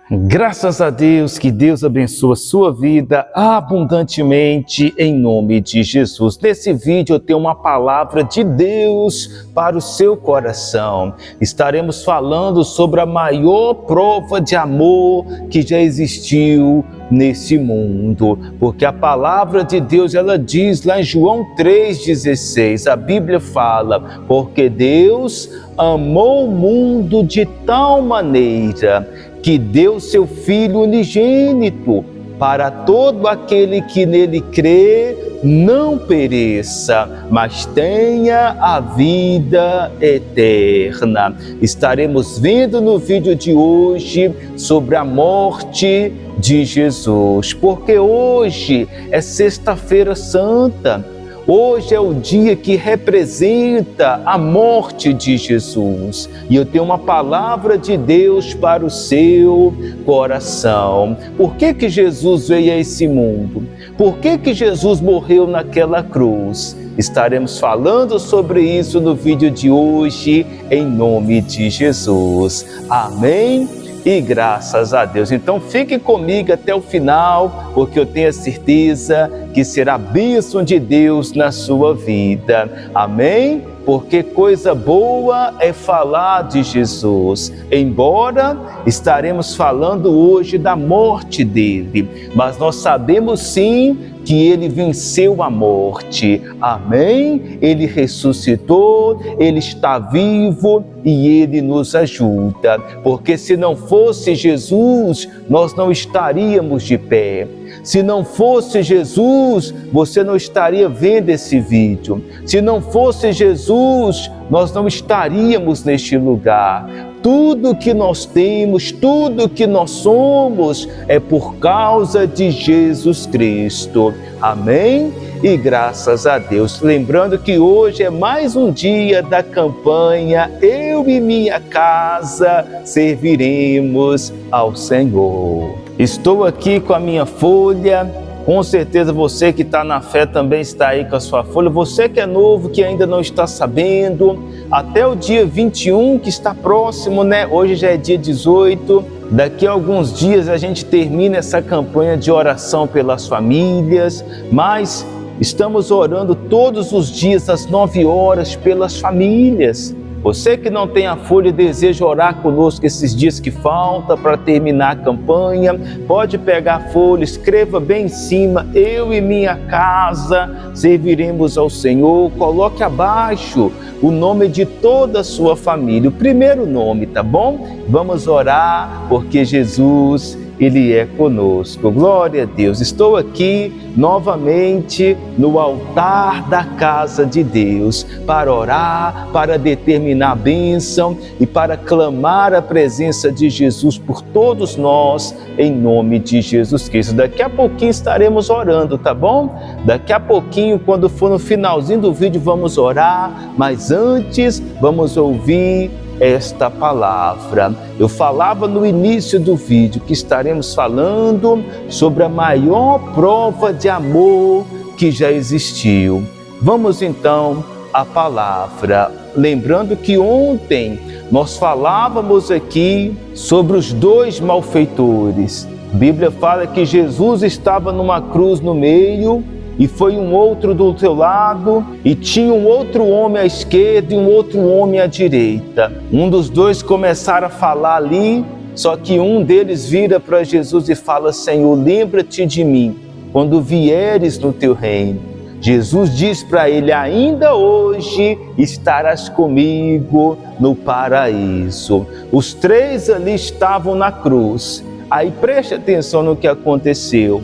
Graças a Deus, que Deus abençoe a sua vida abundantemente em nome de Jesus. Nesse vídeo eu tenho uma palavra de Deus para o seu coração. Estaremos falando sobre a maior prova de amor que já existiu nesse mundo, porque a palavra de Deus, ela diz lá em João 3,16, a Bíblia fala, porque Deus amou o mundo de tal maneira que deu seu Filho unigênito, para todo aquele que nele crê, não pereça, mas tenha a vida eterna. Estaremos vendo no vídeo de hoje sobre a morte de Jesus, porque hoje é Sexta-feira Santa. Hoje é o dia que representa a morte de Jesus. E eu tenho uma palavra de Deus para o seu coração. Por que Jesus veio a esse mundo? Por que Jesus morreu naquela cruz? Estaremos falando sobre isso no vídeo de hoje, em nome de Jesus. Amém? E graças a Deus. Então fique comigo até o final, porque eu tenho a certeza que será bênção de Deus na sua vida. Amém? Porque coisa boa é falar de Jesus. Embora estaremos falando hoje da morte dele, mas nós sabemos sim que ele venceu a morte. Amém? Ele ressuscitou, ele está vivo e ele nos ajuda. Porque se não fosse Jesus, nós não estaríamos de pé. Se não fosse Jesus, você não estaria vendo esse vídeo. Se não fosse Jesus, nós não estaríamos neste lugar. Tudo que nós temos, tudo que nós somos é por causa de Jesus Cristo. Amém? E graças a Deus. Lembrando que hoje é mais um dia da campanha Eu e Minha Casa Serviremos ao Senhor. Estou aqui com a minha folha. Com certeza você que está na fé também está aí com a sua folha. Você que é novo, que ainda não está sabendo, até o dia 21, que está próximo, né? Hoje já é dia 18. Daqui a alguns dias a gente termina essa campanha de oração pelas famílias, mas estamos orando todos os dias às 9 horas pelas famílias. Você que não tem a folha e deseja orar conosco esses dias que faltam para terminar a campanha, pode pegar a folha, escreva bem em cima, eu e minha casa serviremos ao Senhor. Coloque abaixo o nome de toda a sua família, o primeiro nome, tá bom? Vamos orar, porque Jesus, Ele é conosco. Glória a Deus. Estou aqui novamente no altar da casa de Deus para orar, para determinar a bênção e para clamar a presença de Jesus por todos nós, em nome de Jesus Cristo. Daqui a pouquinho estaremos orando, tá bom? Daqui a pouquinho, quando for no finalzinho do vídeo, vamos orar, mas antes vamos ouvir esta palavra. Eu falava no início do vídeo que estaremos falando sobre a maior prova de amor que já existiu. Vamos então à palavra. Lembrando que ontem nós falávamos aqui sobre os dois malfeitores. A Bíblia fala que Jesus estava numa cruz no meio e foi um outro do seu lado, e tinha um outro homem à esquerda e um outro homem à direita. Um dos dois começaram a falar ali, só que um deles vira para Jesus e fala: Senhor, lembra-te de mim quando vieres no teu reino. Jesus diz para ele: ainda hoje estarás comigo no paraíso. Os três ali estavam na cruz. Aí preste atenção no que aconteceu.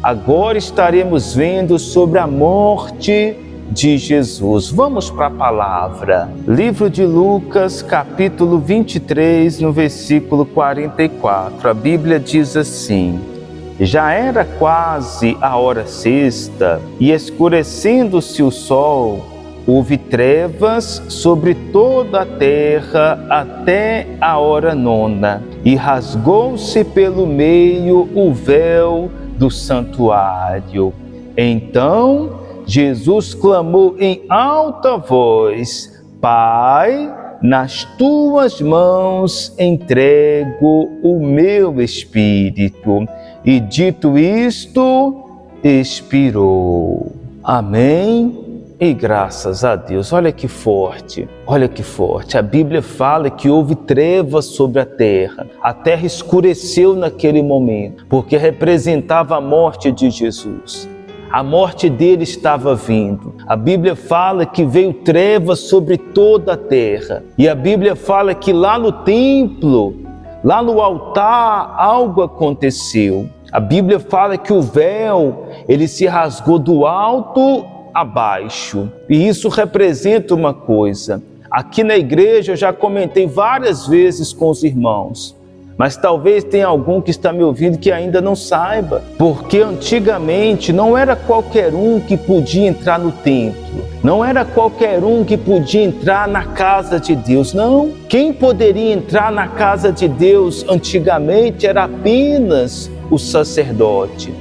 Agora estaremos vendo sobre a morte de Jesus. Vamos para a palavra. Livro de Lucas, capítulo 23, no versículo 44. A Bíblia diz assim: já era quase a hora sexta, e escurecendo-se o sol, houve trevas sobre toda a terra até a hora nona, e rasgou-se pelo meio o véu do santuário. Então Jesus clamou em alta voz: Pai, nas tuas mãos entrego o meu espírito. E dito isto, expirou. Amém? E graças a Deus. Olha que forte, olha que forte. A Bíblia fala que houve trevas sobre a terra escureceu naquele momento, porque representava a morte de Jesus. A morte dele estava vindo. A Bíblia fala que veio trevas sobre toda a terra. E a Bíblia fala que lá no templo, lá no altar, algo aconteceu. A Bíblia fala que o véu, ele se rasgou do alto a baixo. E isso representa uma coisa. Aqui na igreja eu já comentei várias vezes com os irmãos. Mas talvez tenha algum que está me ouvindo que ainda não saiba, porque antigamente não era qualquer um que podia entrar no templo, não era qualquer um que podia entrar na casa de Deus, não. Quem poderia entrar na casa de Deus antigamente era apenas o sacerdote.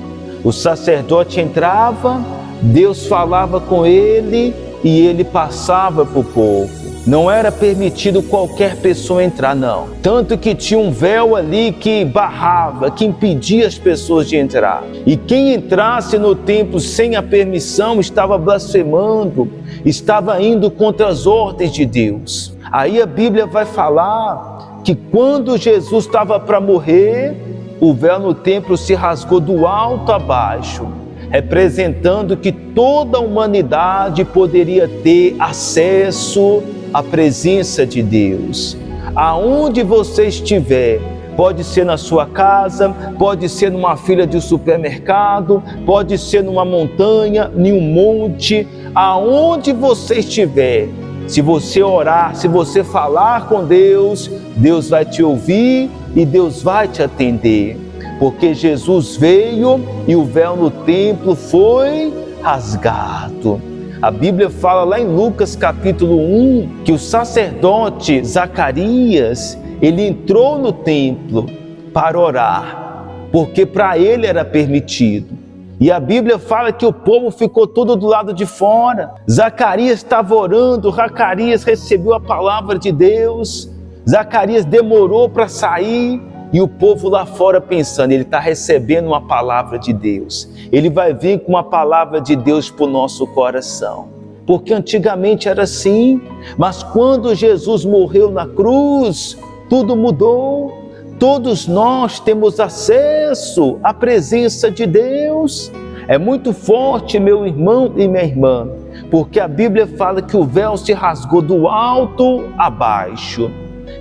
O sacerdote entrava, Deus falava com ele e ele passava para o povo. Não era permitido qualquer pessoa entrar, não. Tanto que tinha um véu ali que barrava, que impedia as pessoas de entrar. E quem entrasse no templo sem a permissão estava blasfemando, estava indo contra as ordens de Deus. Aí a Bíblia vai falar que quando Jesus estava para morrer, o véu no templo se rasgou do alto a baixo, representando que toda a humanidade poderia ter acesso à presença de Deus. Aonde você estiver, pode ser na sua casa, pode ser numa fila de supermercado, pode ser numa montanha, em um monte, aonde você estiver, se você orar, se você falar com Deus, Deus vai te ouvir e Deus vai te atender. Porque Jesus veio e o véu no templo foi rasgado. A Bíblia fala lá em Lucas capítulo 1 que o sacerdote Zacarias, ele entrou no templo para orar, porque para ele era permitido. E a Bíblia fala que o povo ficou todo do lado de fora. Zacarias estava orando, Zacarias recebeu a palavra de Deus, Zacarias demorou para sair. E o povo lá fora pensando, ele está recebendo uma palavra de Deus. Ele vai vir com uma palavra de Deus para o nosso coração. Porque antigamente era assim, mas quando Jesus morreu na cruz, tudo mudou. Todos nós temos acesso à presença de Deus. É muito forte, meu irmão e minha irmã, porque a Bíblia fala que o véu se rasgou do alto a baixo.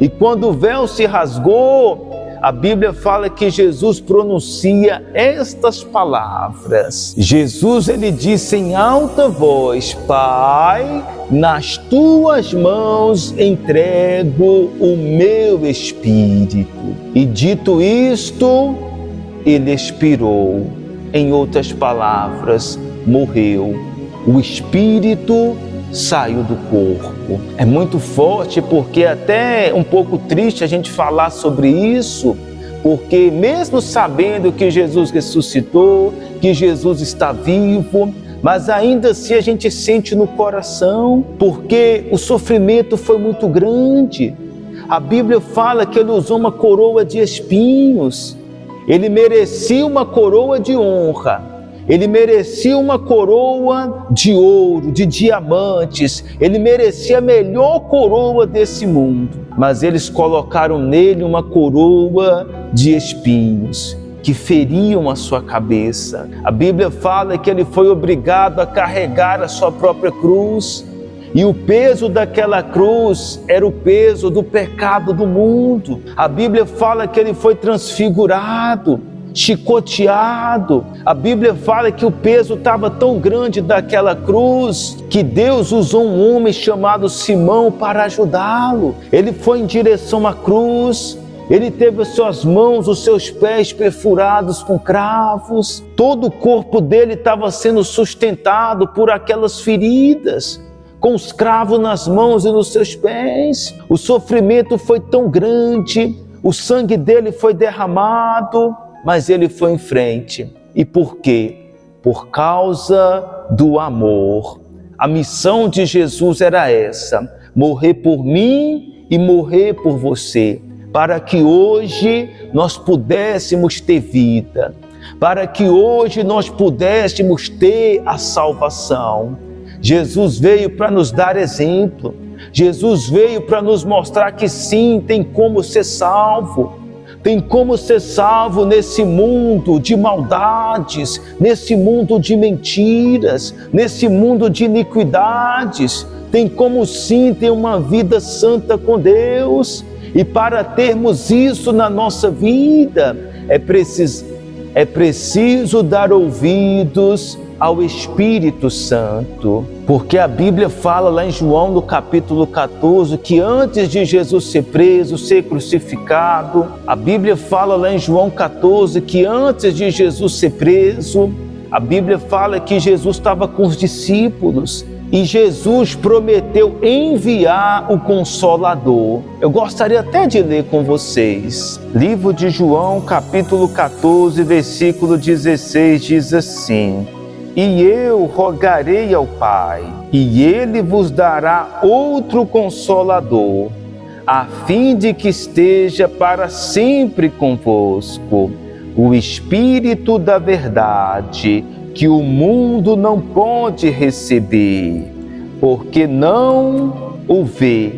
E quando o véu se rasgou, a Bíblia fala que Jesus pronuncia estas palavras. Jesus, ele disse em alta voz: Pai, nas tuas mãos entrego o meu espírito. E dito isto, ele expirou. Em outras palavras, morreu. O espírito saiu do corpo. É muito forte, porque é até um pouco triste a gente falar sobre isso, porque mesmo sabendo que Jesus ressuscitou, que Jesus está vivo, mas ainda assim a gente sente no coração, porque o sofrimento foi muito grande. A Bíblia fala que ele usou uma coroa de espinhos. Ele merecia uma coroa de honra. Ele merecia uma coroa de ouro, de diamantes. Ele merecia a melhor coroa desse mundo. Mas eles colocaram nele uma coroa de espinhos, que feriam a sua cabeça. A Bíblia fala que ele foi obrigado a carregar a sua própria cruz. E o peso daquela cruz era o peso do pecado do mundo. A Bíblia fala que ele foi transfigurado, chicoteado. A Bíblia fala que o peso estava tão grande daquela cruz que Deus usou um homem chamado Simão para ajudá-lo. Ele foi em direção à cruz, ele teve as suas mãos, os seus pés perfurados com cravos. Todo o corpo dele estava sendo sustentado por aquelas feridas, com os cravos nas mãos e nos seus pés. O sofrimento foi tão grande, o sangue dele foi derramado, mas ele foi em frente. E por quê? Por causa do amor. A missão de Jesus era essa: morrer por mim e morrer por você, para que hoje nós pudéssemos ter vida, para que hoje nós pudéssemos ter a salvação. Jesus veio para nos dar exemplo, Jesus veio para nos mostrar que sim, tem como ser salvo. Tem como ser salvo nesse mundo de maldades, nesse mundo de mentiras, nesse mundo de iniquidades. Tem como sim ter uma vida santa com Deus. E para termos isso na nossa vida, é preciso dar ouvidos ao Espírito Santo, porque a Bíblia fala lá em João, no capítulo 14, que antes de Jesus ser preso, ser crucificado, a Bíblia fala lá em João 14, que antes de Jesus ser preso, a Bíblia fala que Jesus estava com os discípulos, e Jesus prometeu enviar o Consolador. Eu gostaria até de ler com vocês. Livro de João, capítulo 14, versículo 16, diz assim: E eu rogarei ao Pai, e Ele vos dará outro Consolador, a fim de que esteja para sempre convosco, o Espírito da verdade, que o mundo não pode receber, porque não o vê,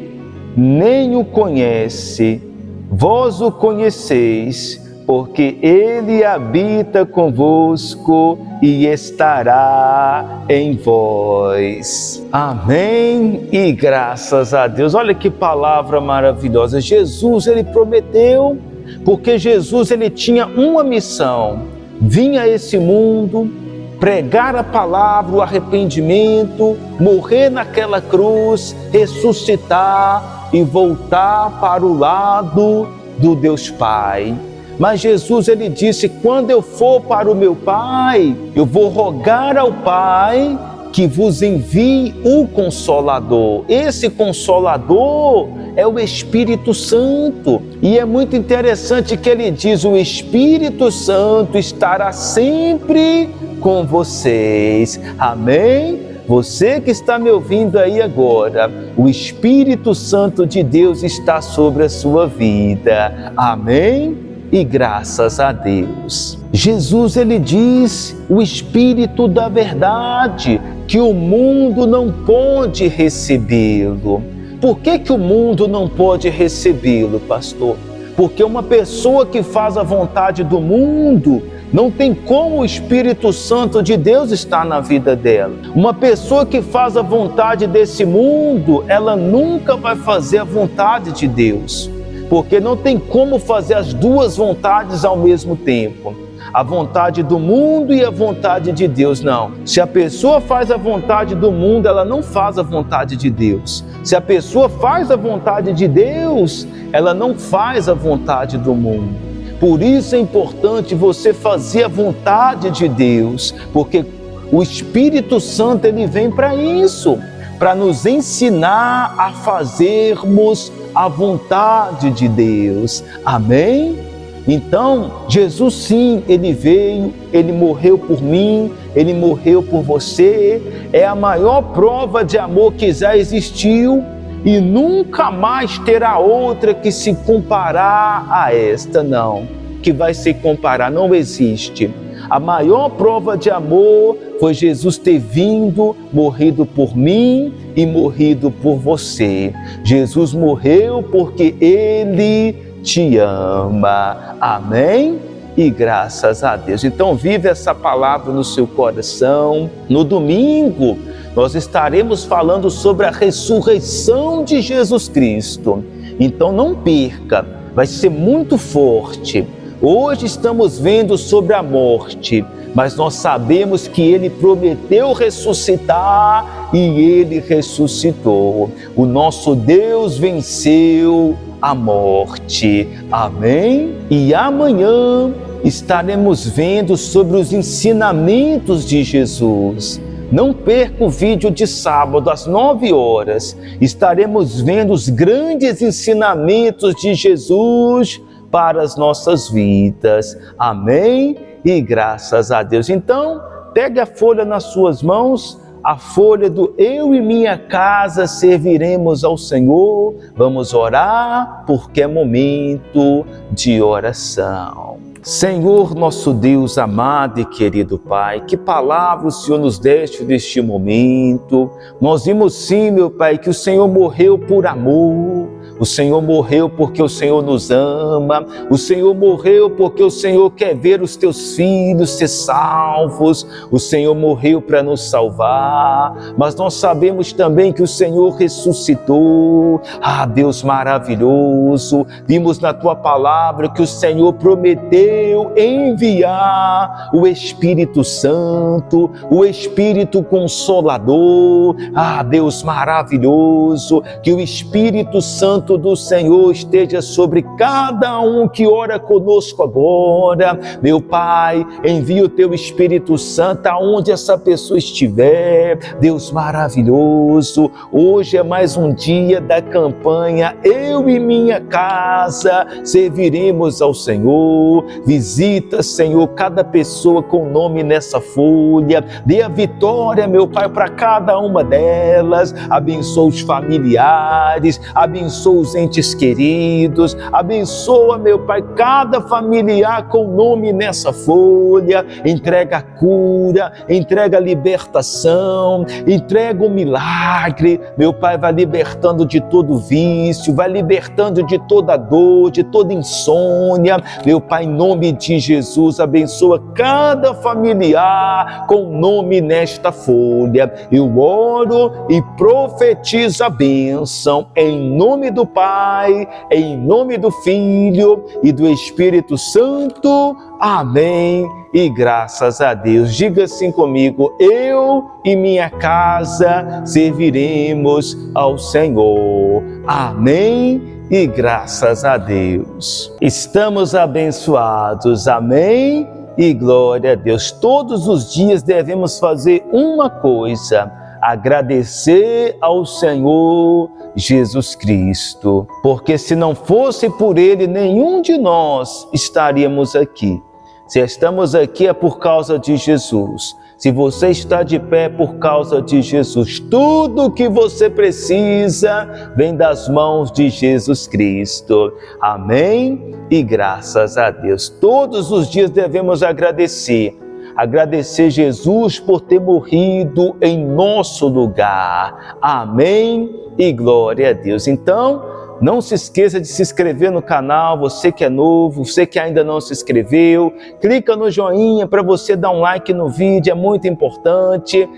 nem o conhece. Vós o conheceis, porque Ele habita convosco e estará em vós. Amém e graças a Deus. Olha que palavra maravilhosa. Jesus, Ele prometeu, porque Jesus, Ele tinha uma missão: vir a esse mundo, pregar a palavra, o arrependimento, morrer naquela cruz, ressuscitar e voltar para o lado do Deus Pai. Mas Jesus, Ele disse: quando eu for para o meu Pai, eu vou rogar ao Pai que vos envie o Consolador. Esse Consolador é o Espírito Santo. E é muito interessante que Ele diz: o Espírito Santo estará sempre com vocês. Amém? Você que está me ouvindo aí agora, o Espírito Santo de Deus está sobre a sua vida. Amém? E graças a Deus. Jesus, Ele diz, o Espírito da verdade, que o mundo não pode recebê-lo. Por que o mundo não pode recebê-lo, pastor? Porque uma pessoa que faz a vontade do mundo, não tem como o Espírito Santo de Deus estar na vida dela. Uma pessoa que faz a vontade desse mundo, ela nunca vai fazer a vontade de Deus. Porque não tem como fazer as duas vontades ao mesmo tempo. A vontade do mundo e a vontade de Deus, não. Se a pessoa faz a vontade do mundo, ela não faz a vontade de Deus. Se a pessoa faz a vontade de Deus, ela não faz a vontade do mundo. Por isso é importante você fazer a vontade de Deus, porque o Espírito Santo, ele vem para isso, para nos ensinar a fazermos a vontade de Deus. Amém? Então, Jesus sim, Ele veio, Ele morreu por mim, Ele morreu por você. É a maior prova de amor que já existiu e nunca mais terá outra que se comparar a esta, não. Que vai se comparar, não existe. A maior prova de amor foi Jesus ter vindo, morrido por mim e morrido por você. Jesus morreu porque Ele te ama. Amém? E graças a Deus. Então vive essa palavra no seu coração. No domingo, nós estaremos falando sobre a ressurreição de Jesus Cristo. Então não perca, vai ser muito forte. Hoje estamos vendo sobre a morte, mas nós sabemos que Ele prometeu ressuscitar e Ele ressuscitou. O nosso Deus venceu a morte. Amém? E amanhã estaremos vendo sobre os ensinamentos de Jesus. Não perca o vídeo de sábado às 9 horas. Estaremos vendo os grandes ensinamentos de Jesus para as nossas vidas. Amém? E graças a Deus. Então, pegue a folha nas suas mãos, a folha do eu e minha casa serviremos ao Senhor. Vamos orar, porque é momento de oração. Senhor, nosso Deus amado e querido Pai, que palavra o Senhor nos deste neste momento. Nós vimos sim, meu Pai, que o Senhor morreu por amor. O Senhor morreu porque o Senhor nos ama. O Senhor morreu porque o Senhor quer ver os teus filhos ser salvos. O Senhor morreu para nos salvar. Mas nós sabemos também que o Senhor ressuscitou. Ah, Deus maravilhoso. Vimos na tua palavra que o Senhor prometeu enviar o Espírito Santo, o Espírito Consolador. Ah, Deus maravilhoso, que o Espírito Santo do Senhor esteja sobre cada um que ora conosco agora. Meu Pai, envia o teu Espírito Santo aonde essa pessoa estiver. Deus maravilhoso, hoje é mais um dia da campanha Eu e Minha Casa Serviremos ao Senhor. Visita, Senhor, cada pessoa com nome nessa folha. Dê a vitória, meu Pai, para cada uma delas. Abençoa os familiares, abençoa os entes queridos, abençoa, meu Pai, cada familiar com nome nessa folha. Entrega a cura, entrega a libertação, entrega o milagre. Meu Pai, vai libertando de todo vício, vai libertando de toda dor, de toda insônia. Meu Pai, em nome de Jesus, abençoa cada familiar com nome nesta folha. Eu oro e profetizo a bênção em nome do Pai, em nome do Filho e do Espírito Santo. Amém. E graças a Deus. Diga assim comigo: eu e minha casa serviremos ao Senhor. Amém. E graças a Deus. Estamos abençoados. Amém. E glória a Deus. Todos os dias devemos fazer uma coisa: agradecer ao Senhor Jesus Cristo, porque se não fosse por Ele, nenhum de nós estaríamos aqui. Se estamos aqui é por causa de Jesus. Se você está de pé é por causa de Jesus. Tudo o que você precisa vem das mãos de Jesus Cristo. Amém? E graças a Deus. Todos os dias devemos agradecer. Agradecer Jesus por ter morrido em nosso lugar. Amém? E glória a Deus. Então, não se esqueça de se inscrever no canal, você que é novo, você que ainda não se inscreveu, clica no joinha para você dar um like no vídeo, é muito importante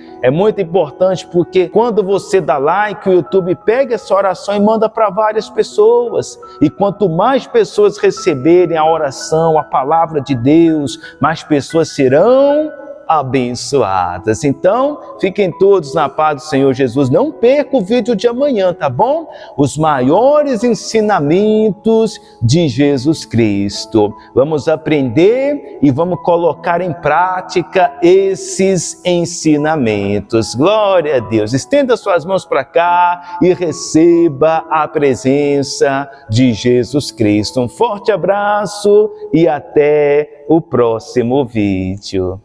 porque quando você dá like, o YouTube pega essa oração e manda para várias pessoas, e quanto mais pessoas receberem a oração, a palavra de Deus, mais pessoas serão abençoadas. Então, fiquem todos na paz do Senhor Jesus. Não perca o vídeo de amanhã, tá bom? Os maiores ensinamentos de Jesus Cristo. Vamos aprender e vamos colocar em prática esses ensinamentos. Glória a Deus. Estenda suas mãos para cá e receba a presença de Jesus Cristo. Um forte abraço e até o próximo vídeo.